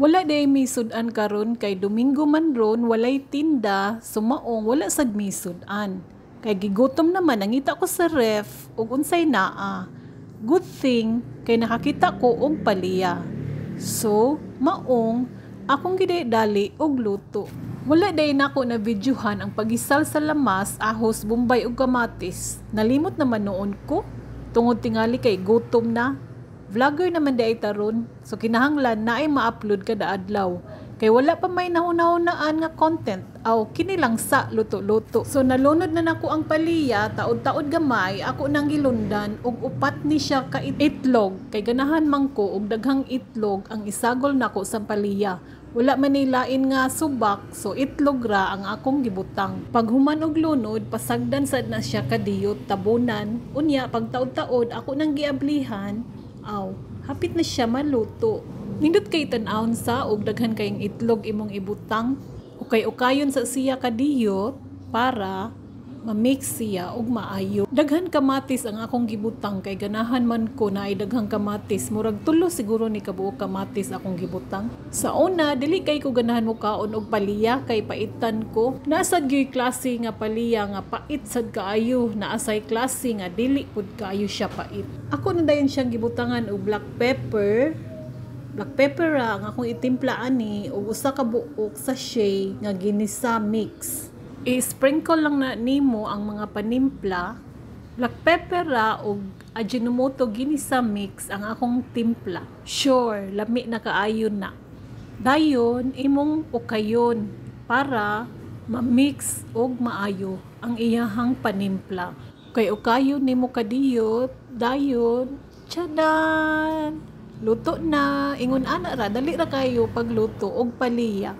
Wala day misud-an karon kay Domingo man ron walay tinda, sumaong wala sad misud-an. Kay gigutom naman nangita ko sa ref ug unsay naa. Good thing kay nakakita ko og palya. So, maong akong gidali og luto. Wala day nako na videohan ang pagisal sa lamas, ahos, bombay ug kamatis. Nalimot naman noon ko tungod tingali kay gutom na. Vlogger naman day taron, so kinahanglan na ay ma-upload kada adlaw. Kay wala pa may nahuna-hunaan nga content, aw kini lang sa luto-luto. So nalunod na nako ang palya, taod-taod gamay, ako nang gilundan ug upat ni siya ka itlog. Kay ganahan man ko og daghang itlog ang isagol nako sa palya. Wala man nilain nga subak, so itlog ra ang akong gibutang. Pag human og lunod, pasagdan sad na siya kadiyot, tabunan. Unya pag taod-taod ako nang giablihan, aw, hapit na siya maluto. Nindot kay tan-awon sa og daghan kayong itlog imong ibutang o kay ukayon sa siya kadiyot para ma-mix siya og maayo. Daghan kamatis ang akong gibutang kay ganahan man ko na ay daghang kamatis. Murag tulo siguro ni kabuok kamatis akong gibutang. Sa una, dili kay ko ganahan mo kaon og palya kay paitan ko. Naasad gyud klase nga palya nga pait sad kaayo, naasay klase nga dili pud kaayo siya pait. Ako na dayon siyang gibutangan og black pepper. Black pepper ra ang akong itimpla ani og usa ka buok sachet nga ginisa mix. I-sprinkle lang na nimo ang mga panimpla. Black pepper ra og Ajinomoto ginisa mix ang akong timpla. Sure, lami na kaayon na. Dayon imong ukayon para ma-mix og maayo ang iyahang panimpla. Kay ukayon nimo kadiyot, dayon, tsadan! Luto na, ingon ana ra, dali ra kayo pagluto og palya.